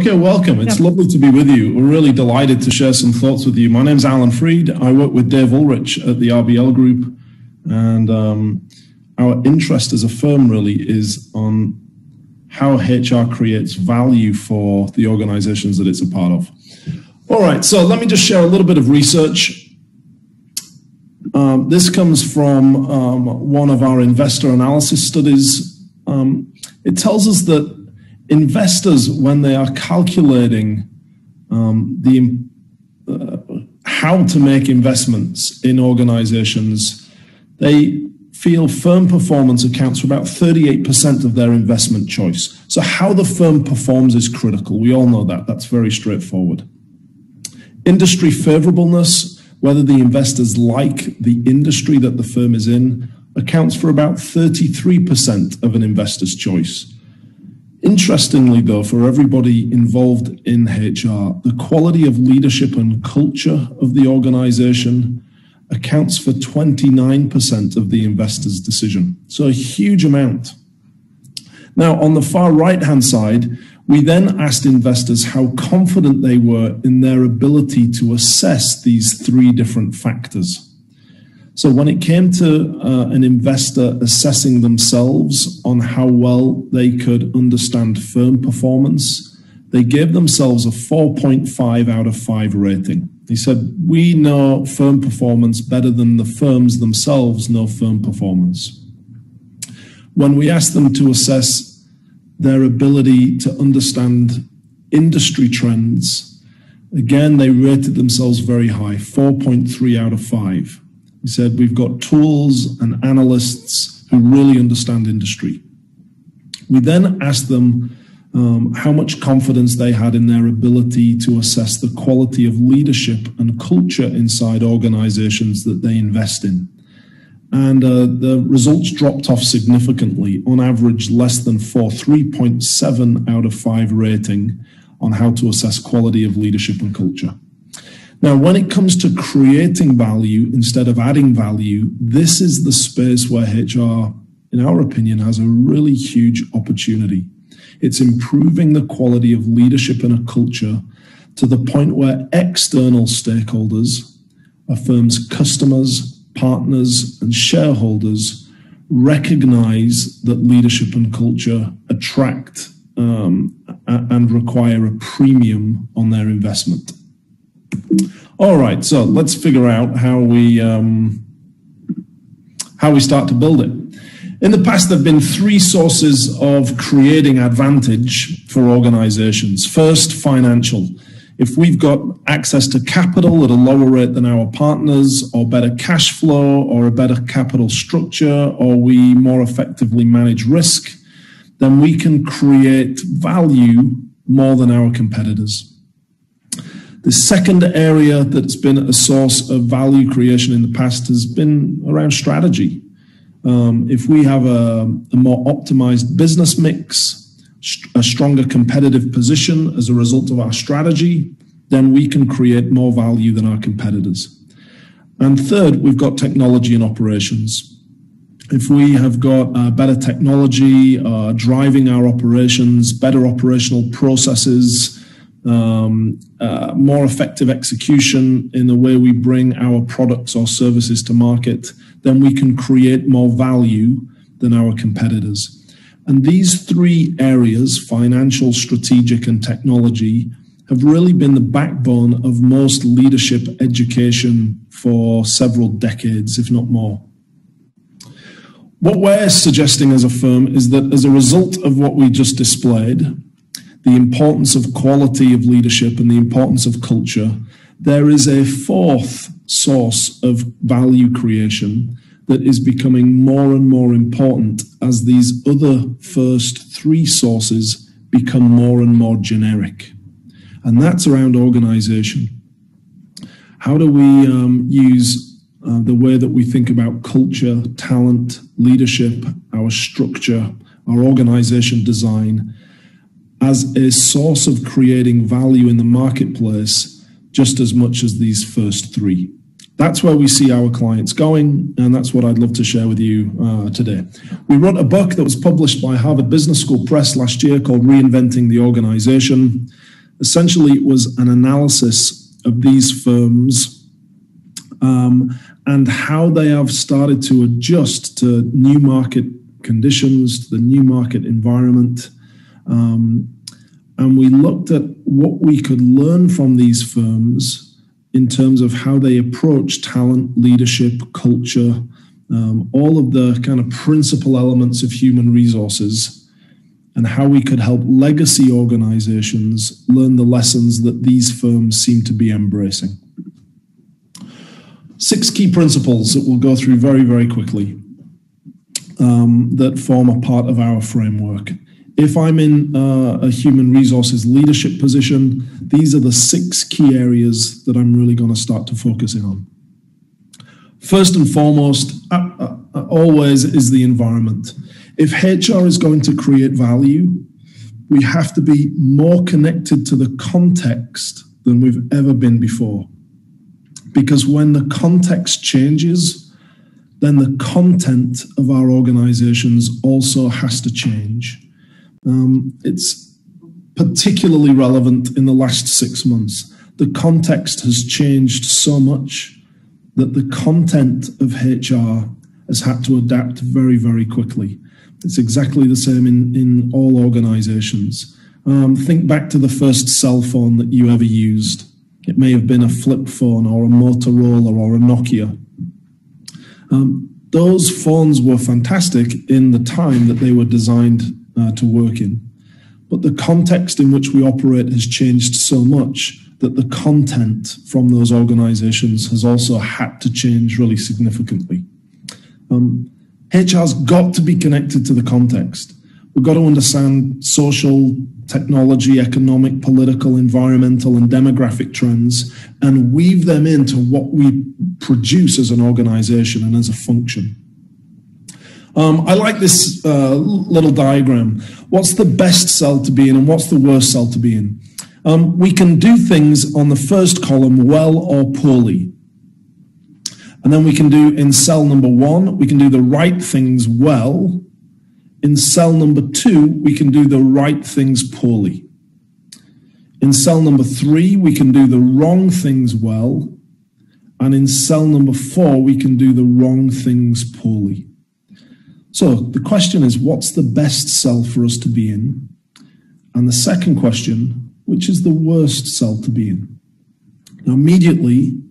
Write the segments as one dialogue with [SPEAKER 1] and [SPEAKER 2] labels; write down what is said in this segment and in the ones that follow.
[SPEAKER 1] Okay, welcome. It's lovely to be with you. We're really delighted to share some thoughts with you. My name's Allan Freed. I work with Dave Ulrich at the RBL Group, and our interest as a firm really is on how HR creates value for the organizations that it's a part of. All right, so let me just share a little bit of research. This comes from one of our investor analysis studies. It tells us that investors, when they are calculating how to make investments in organizations, they feel firm performance accounts for about 38% of their investment choice. So how the firm performs is critical. We all know that. That's very straightforward. Industry favorableness, whether the investors like the industry that the firm is in, accounts for about 33% of an investor's choice. Interestingly, though, for everybody involved in HR, the quality of leadership and culture of the organization accounts for 29% of the investor's decision. So a huge amount. Now, on the far right-hand side, we then asked investors how confident they were in their ability to assess these three different factors. So when it came to an investor assessing themselves on how well they could understand firm performance, they gave themselves a 4.5 out of 5 rating. He said, we know firm performance better than the firms themselves know firm performance. When we asked them to assess their ability to understand industry trends, again, they rated themselves very high, 4.3 out of 5. He said, we've got tools and analysts who really understand industry. We then asked them how much confidence they had in their ability to assess the quality of leadership and culture inside organizations that they invest in. And the results dropped off significantly, on average less than 4, 3.7 out of 5 rating on how to assess quality of leadership and culture. Now, when it comes to creating value instead of adding value, this is the space where HR, in our opinion, has a really huge opportunity. It's improving the quality of leadership in a culture to the point where external stakeholders, a firm's customers, partners, and shareholders recognize that leadership and culture attract and require a premium on their investment. All right, so let's figure out how we start to build it. In the past, there have been 3 sources of creating advantage for organizations. First, financial. If we've got access to capital at a lower rate than our partners, or better cash flow, or a better capital structure, or we more effectively manage risk, then we can create value more than our competitors. The second area that's been a source of value creation in the past has been around strategy. If we have a more optimized business mix, a stronger competitive position as a result of our strategy, then we can create more value than our competitors. And third, we've got technology and operations. If we have got better technology, driving our operations, better operational processes, more effective execution in the way we bring our products or services to market, then we can create more value than our competitors. And these 3 areas, financial, strategic, and technology, have really been the backbone of most leadership education for several decades, if not more. What we're suggesting as a firm is that as a result of what we just displayed, the importance of quality of leadership and the importance of culture, there is a 4th source of value creation that is becoming more and more important as these other first 3 sources become more and more generic. And that's around organization. How do we use the way that we think about culture, talent, leadership, our structure, our organization design, as a source of creating value in the marketplace just as much as these first 3. That's where we see our clients going, and that's what I'd love to share with you today. We wrote a book that was published by Harvard Business School Press last year called Reinventing the Organization. Essentially, it was an analysis of these firms and how they have started to adjust to new market conditions, to the new market environment. And we looked at what we could learn from these firms in terms of how they approach talent, leadership, culture, all of the kind of principal elements of human resources, and how we could help legacy organizations learn the lessons that these firms seem to be embracing. 6 key principles that we'll go through very, very quickly that form a part of our framework. If I'm in a human resources leadership position, these are the 6 key areas that I'm really going to start to focus in on. First and foremost, always is the environment. If HR is going to create value, we have to be more connected to the context than we've ever been before. Because when the context changes, then the content of our organizations also has to change. It's particularly relevant in the last 6 months. The context has changed so much that the content of HR has had to adapt very, very quickly. It's exactly the same in all organizations. Think back to the first cell phone that you ever used. It may have been a flip phone or a Motorola or a Nokia. Those phones were fantastic in the time that they were designed to work in. But the context in which we operate has changed so much that the content from those organizations has also had to change really significantly. HR's got to be connected to the context. We've got to understand social, technology, economic, political, environmental, and demographic trends and weave them into what we produce as an organization and as a function. I like this little diagram. What's the best cell to be in and what's the worst cell to be in? We can do things on the first column well or poorly. And then we can do in cell number 1, we can do the right things well. In cell number 2, we can do the right things poorly. In cell number 3, we can do the wrong things well. And in cell number 4, we can do the wrong things poorly. So the question is, what's the best cell for us to be in? And the second question, which is the worst cell to be in? Now, immediately,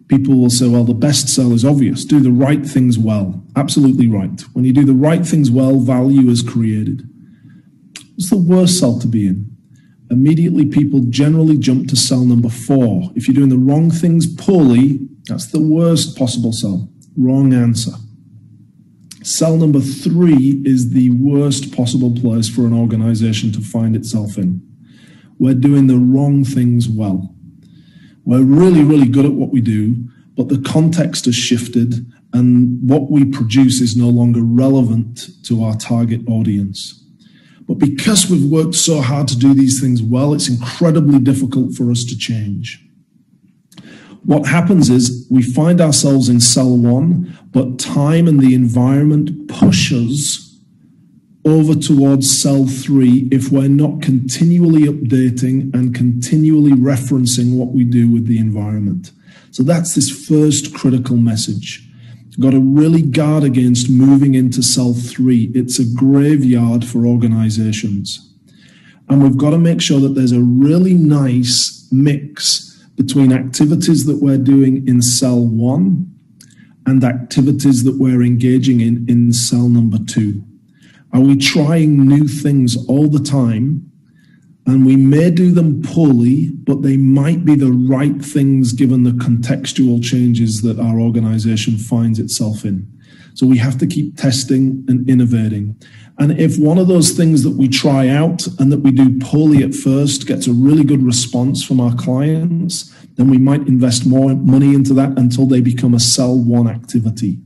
[SPEAKER 1] people will say, well, the best cell is obvious. Do the right things well. Absolutely right. When you do the right things well, value is created. What's the worst cell to be in? Immediately, people generally jump to cell number 4. If you're doing the wrong things poorly, that's the worst possible cell. Wrong answer. Cell number 3 is the worst possible place for an organization to find itself in. We're doing the wrong things well. We're really, really good at what we do, but the context has shifted and what we produce is no longer relevant to our target audience. But because we've worked so hard to do these things well, it's incredibly difficult for us to change. What happens is we find ourselves in cell 1, but time and the environment push us over towards cell 3 if we're not continually updating and continually referencing what we do with the environment. So that's this first critical message. You've got to really guard against moving into cell 3. It's a graveyard for organizations. And we've got to make sure that there's a really nice mix between activities that we're doing in cell 1 and activities that we're engaging in cell number 2. Are we trying new things all the time? And we may do them poorly, but they might be the right things given the contextual changes that our organization finds itself in. So we have to keep testing and innovating. And if one of those things that we try out and that we do poorly at first gets a really good response from our clients, then we might invest more money into that until they become a cell 1 activity.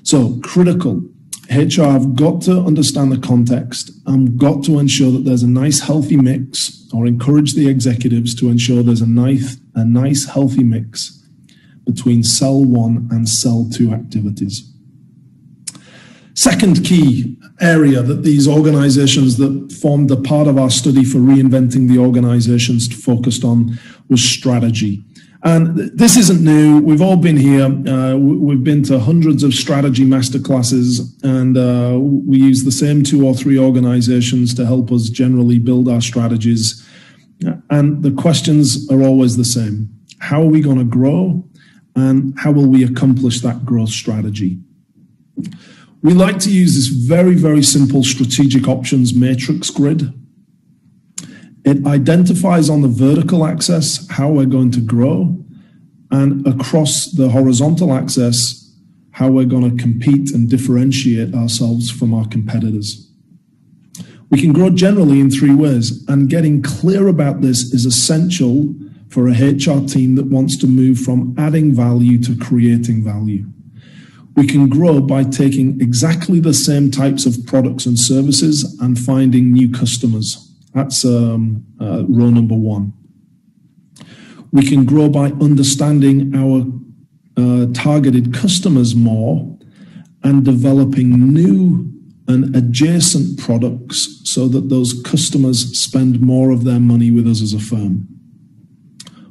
[SPEAKER 1] So critical. HR have got to understand the context and got to ensure that there's a nice healthy mix, or encourage the executives to ensure there's a nice healthy mix between cell 1 and cell 2 activities. Second key, area that these organizations that formed a part of our study for reinventing the organizations focused on was strategy. And this isn't new. We've all been here. We've been to hundreds of strategy masterclasses, and we use the same 2 or 3 organizations to help us generally build our strategies. And the questions are always the same. How are we going to grow? And how will we accomplish that growth strategy? We like to use this very, very simple strategic options matrix grid. It identifies on the vertical axis how we're going to grow, and across the horizontal axis, how we're going to compete and differentiate ourselves from our competitors. We can grow generally in 3 ways, and getting clear about this is essential for a HR team that wants to move from adding value to creating value. We can grow by taking exactly the same types of products and services and finding new customers. That's row number 1. We can grow by understanding our targeted customers more and developing new and adjacent products so that those customers spend more of their money with us as a firm.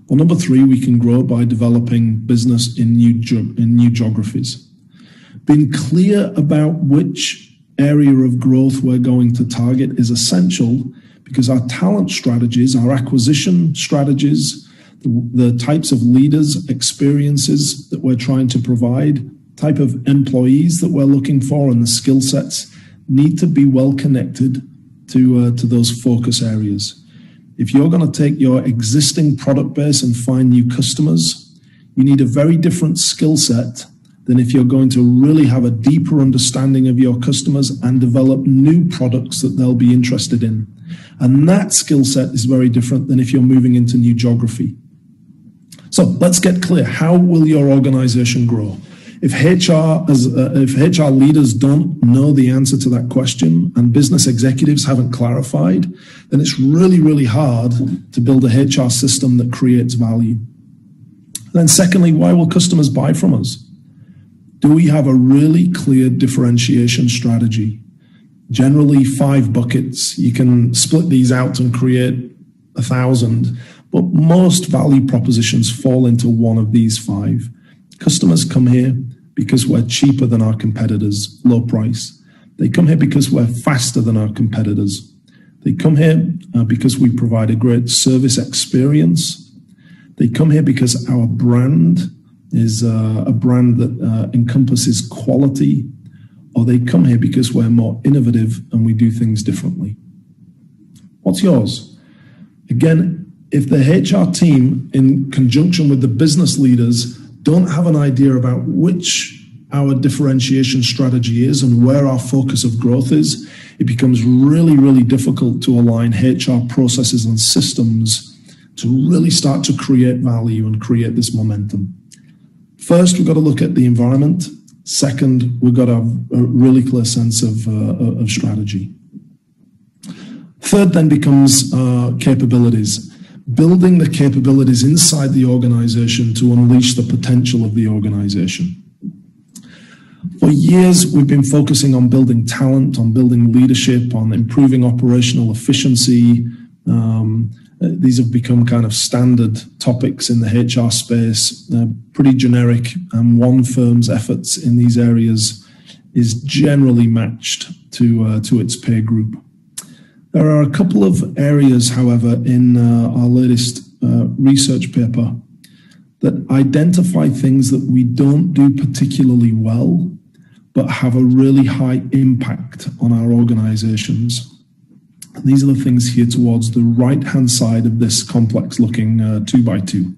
[SPEAKER 1] Or number 3, we can grow by developing business in new geographies. Being clear about which area of growth we're going to target is essential, because our talent strategies, our acquisition strategies, the types of leaders, experiences that we're trying to provide, type of employees that we're looking for, and the skill sets need to be well connected to those focus areas. If you're going to take your existing product base and find new customers, you need a very different skill set than if you're going to really have a deeper understanding of your customers and develop new products that they'll be interested in. And that skill set is very different than if you're moving into new geography. So let's get clear. How will your organization grow? If HR leaders don't know the answer to that question and business executives haven't clarified, then it's really, really hard to build a HR system that creates value. Then secondly, why will customers buy from us? Do we have a really clear differentiation strategy? Generally 5 buckets. You can split these out and create 1,000, but most value propositions fall into one of these 5. Customers come here because we're cheaper than our competitors, low price. They come here because we're faster than our competitors. They come here because we provide a great service experience. They come here because our brand is a brand that encompasses quality, or they come here because we're more innovative and we do things differently. What's yours? Again, if the HR team, in conjunction with the business leaders, don't have an idea about which our differentiation strategy is and where our focus of growth is, it becomes really, really difficult to align HR processes and systems to really start to create value and create this momentum. First, we've got to look at the environment. Second, we've got to have a really clear sense of strategy. Third then becomes capabilities. Building the capabilities inside the organization to unleash the potential of the organization. For years, we've been focusing on building talent, on building leadership, on improving operational efficiency. These have become kind of standard topics in the HR space, pretty generic, and one firm's efforts in these areas is generally matched to its peer group. There are a couple of areas, however, in our latest research paper that identify things that we don't do particularly well, but have a really high impact on our organizations. And these are the things here towards the right-hand side of this complex-looking 2x2.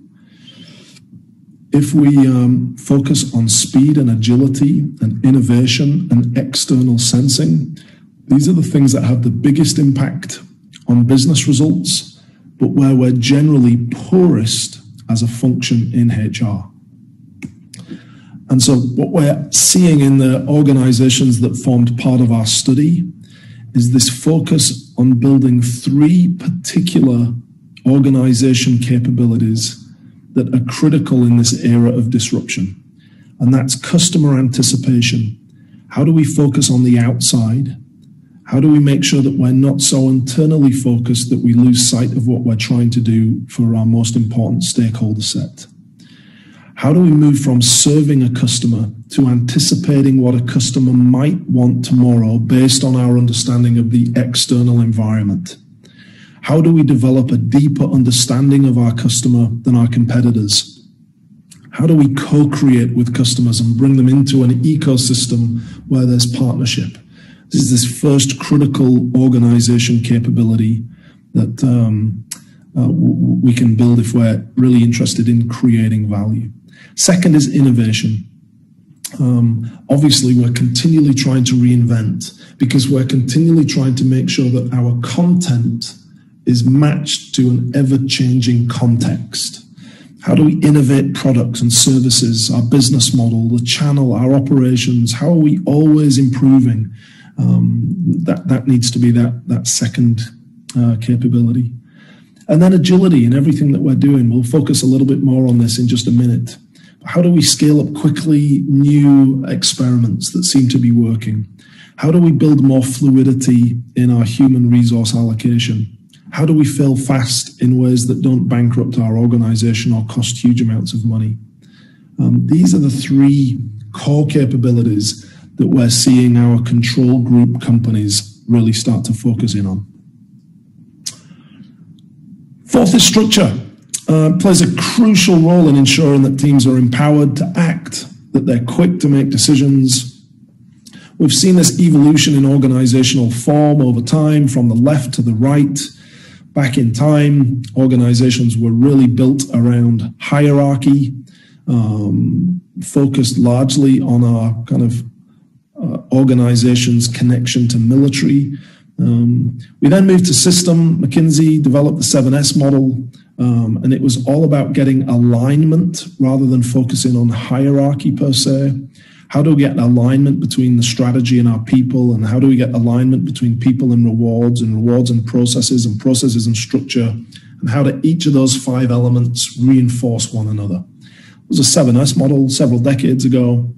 [SPEAKER 1] If we focus on speed and agility and innovation and external sensing, these are the things that have the biggest impact on business results, but where we're generally poorest as a function in HR. And so what we're seeing in the organizations that formed part of our study is this focus on building 3 particular organization capabilities that are critical in this era of disruption. And that's customer anticipation. How do we focus on the outside How do we make sure that we're not so internally focused that we lose sight of what we're trying to do for our most important stakeholder set? How do we move from serving a customer to anticipating what a customer might want tomorrow based on our understanding of the external environment? How do we develop a deeper understanding of our customer than our competitors? How do we co-create with customers and bring them into an ecosystem where there's partnership? This is this first critical organization capability that we can build if we're really interested in creating value. Second is innovation. Obviously, we're continually trying to reinvent because we're continually trying to make sure that our content is matched to an ever-changing context. How do we innovate products and services, our business model, the channel, our operations? How are we always improving? That needs to be that second capability. And then agility in everything that we're doing. We'll focus a little bit more on this in just a minute. How do we scale up quickly new experiments that seem to be working? How do we build more fluidity in our human resource allocation? How do we fail fast in ways that don't bankrupt our organization or cost huge amounts of money? These are the three core capabilities that we're seeing our control group companies really start to focus in on. Fourth is structure. Plays a crucial role in ensuring that teams are empowered to act, that they're quick to make decisions. We've seen this evolution in organizational form over time, from the left to the right. Back in time, organizations were really built around hierarchy, focused largely on our kind of organization's connection to military. We then moved to system. McKinsey developed the 7S model, and it was all about getting alignment rather than focusing on hierarchy per se. How do we get alignment between the strategy and our people, and how do we get alignment between people and rewards and processes and structure, and how do each of those 5 elements reinforce one another? It was a 7S model several decades ago.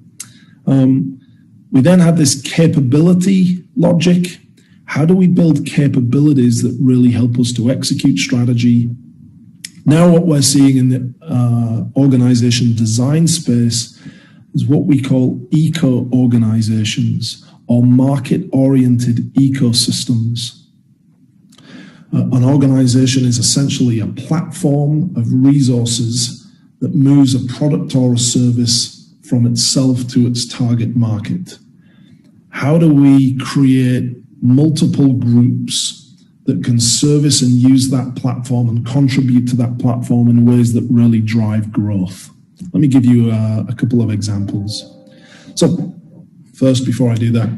[SPEAKER 1] We then had this capability logic. How do we build capabilities that really help us to execute strategy? Now what we're seeing in the organization design space is what we call eco-organizations, or market-oriented ecosystems. An organization is essentially a platform of resources that moves a product or a service from itself to its target market. How do we create multiple groups that can service and use that platform and contribute to that platform in ways that really drive growth? Let me give you a couple of examples. So first, before I do that,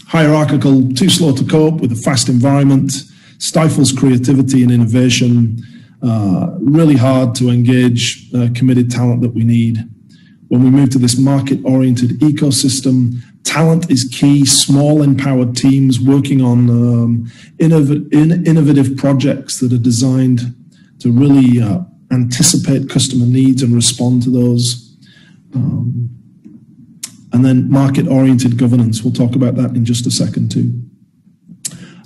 [SPEAKER 1] hierarchical, too slow to cope with a fast environment, stifles creativity and innovation, really hard to engage committed talent that we need. When we move to this market-oriented ecosystem, talent is key. Small, empowered teams working on innovative projects that are designed to really anticipate customer needs and respond to those. And then market-oriented governance. We'll talk about that in just a second too.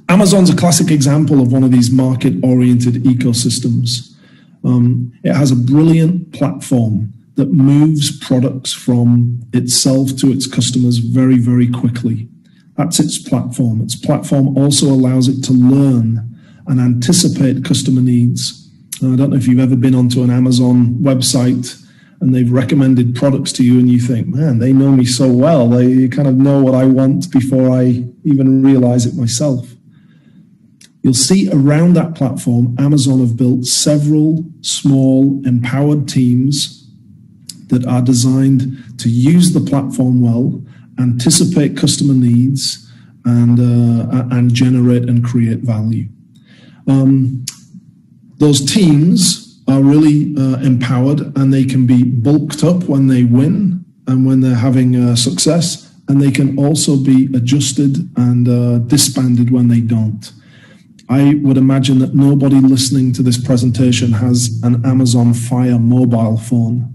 [SPEAKER 1] Amazon's a classic example of one of these market-oriented ecosystems. It has a brilliant platform that moves products from itself to its customers very, very quickly. That's its platform. Its platform also allows it to learn and anticipate customer needs. I don't know if you've ever been onto an Amazon website and they've recommended products to you and you think, man, they know me so well. They kind of know what I want before I even realize it myself. You'll see around that platform, Amazon have built several small, empowered teams that are designed to use the platform well, anticipate customer needs, and generate and create value. Those teams are really empowered, and they can be bulked up when they win and when they're having success, and they can also be adjusted and disbanded when they don't. I would imagine that nobody listening to this presentation has an Amazon Fire mobile phone.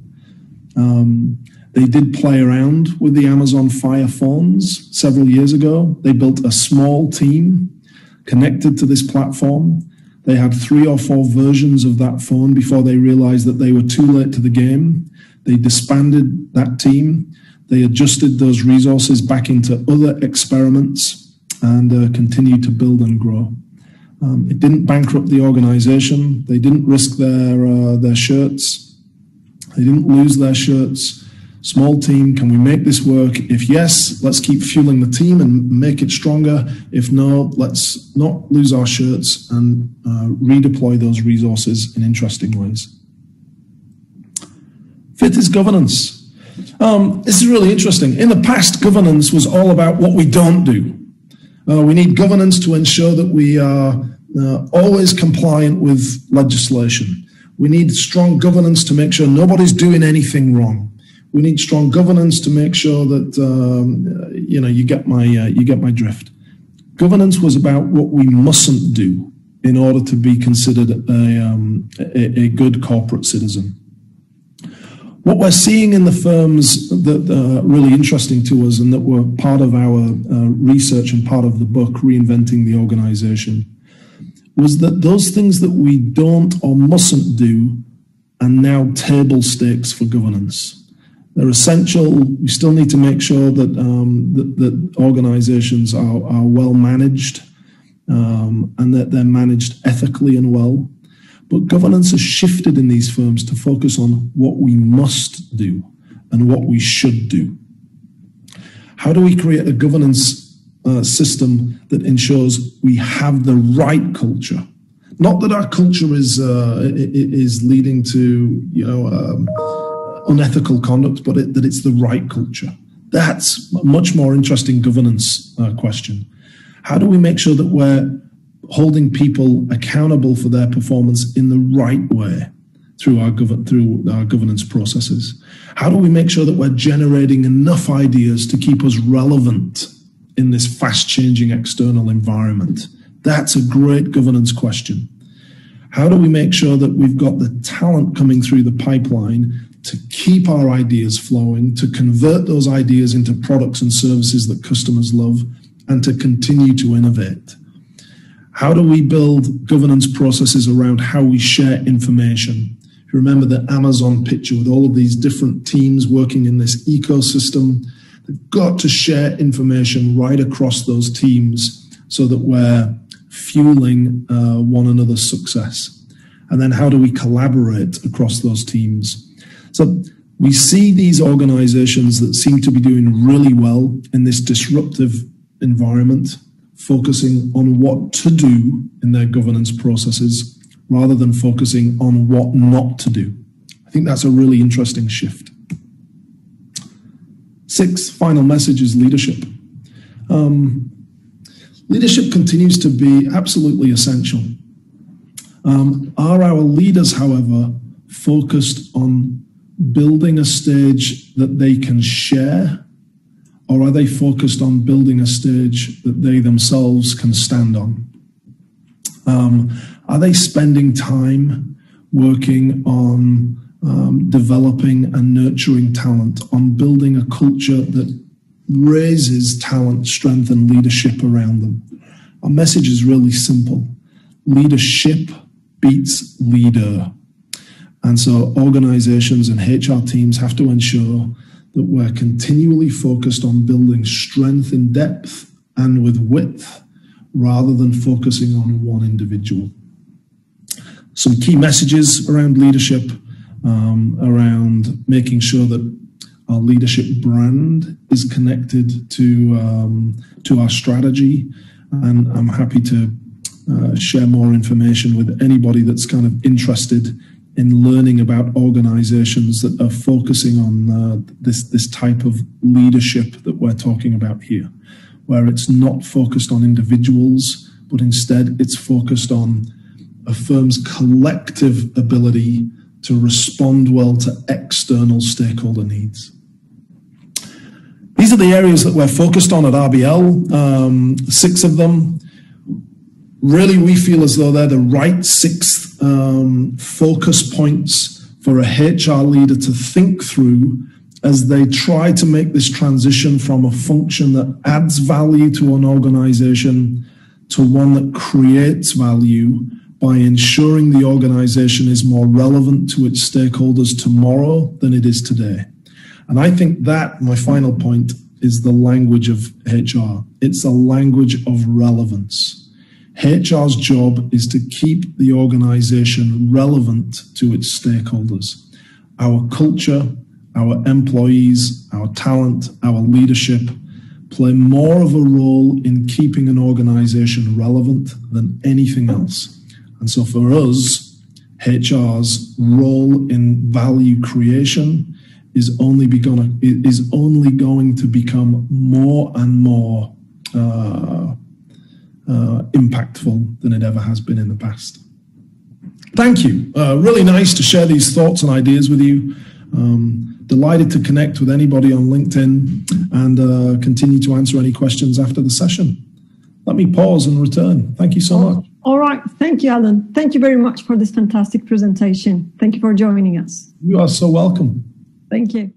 [SPEAKER 1] They did play around with the Amazon Fire phones several years ago. They built a small team connected to this platform. They had 3 or 4 versions of that phone before they realized that they were too late to the game. They disbanded that team. They adjusted those resources back into other experiments and continued to build and grow. It didn't bankrupt the organization. They didn't risk their shirts. They didn't lose their shirts. Small team, can we make this work? If yes, let's keep fueling the team and make it stronger. If no, let's not lose our shirts and redeploy those resources in interesting ways. 5th is governance. This is really interesting. In the past, governance was all about what we don't do. We need governance to ensure that we are always compliant with legislation. We need strong governance to make sure nobody's doing anything wrong. We need strong governance to make sure that you get my drift. Governance was about what we mustn't do in order to be considered a good corporate citizen. What we're seeing in the firms that are really interesting to us and that were part of our research and part of the book, Reinventing the Organization, was that those things that we don't or mustn't do are now table stakes for governance. They're essential. We still need to make sure that that organizations are well managed and that they're managed ethically and well. But governance has shifted in these firms to focus on what we must do and what we should do. How do we create a governance system that ensures we have the right culture? Not that our culture is leading to unethical conduct, but that it's the right culture. That's a much more interesting governance question. How do we make sure that we're holding people accountable for their performance in the right way through our governance processes? How do we make sure that we're generating enough ideas to keep us relevant in this fast-changing external environment? That's a great governance question. How do we make sure that we've got the talent coming through the pipeline to keep our ideas flowing, to convert those ideas into products and services that customers love, and to continue to innovate? How do we build governance processes around how we share information? If you remember the Amazon picture with all of these different teams working in this ecosystem, they've got to share information right across those teams so that we're fueling one another's success. And then how do we collaborate across those teams? So we see these organizations that seem to be doing really well in this disruptive environment, focusing on what to do in their governance processes rather than focusing on what not to do. I think that's a really interesting shift. 6th, final message is leadership. Leadership continues to be absolutely essential. Are our leaders, however, focused on building a stage that they can share, or are they focused on building a stage that they themselves can stand on? Are they spending time working on developing and nurturing talent, on building a culture that raises talent, strength, and leadership around them? Our message is really simple. Leadership beats leader. And so organizations and HR teams have to ensure that we're continually focused on building strength in depth and with width, rather than focusing on one individual. Some key messages around leadership, around making sure that our leadership brand is connected to our strategy. And I'm happy to share more information with anybody that's kind of interested in learning about organizations that are focusing on this type of leadership that we're talking about here, where it's not focused on individuals, but instead it's focused on a firm's collective ability to respond well to external stakeholder needs. These are the areas that we're focused on at RBL, 6 of them. Really, we feel as though they're the right 6 focus points for a HR leader to think through as they try to make this transition from a function that adds value to an organization to one that creates value by ensuring the organization is more relevant to its stakeholders tomorrow than it is today. And I think that, my final point, is the language of HR. It's a language of relevance. HR's job is to keep the organization relevant to its stakeholders. Our culture, our employees, our talent, our leadership play more of a role in keeping an organization relevant than anything else. And so for us, HR's role in value creation is only going to become more and more impactful than it ever has been in the past. Thank you. Really nice to share these thoughts and ideas with you. Delighted to connect with anybody on LinkedIn and continue to answer any questions after the session. Let me pause and return. Thank you so much.
[SPEAKER 2] All right. Thank you, Allan. Thank you very much for this fantastic presentation. Thank you for joining us.
[SPEAKER 1] You are so welcome.
[SPEAKER 2] Thank you.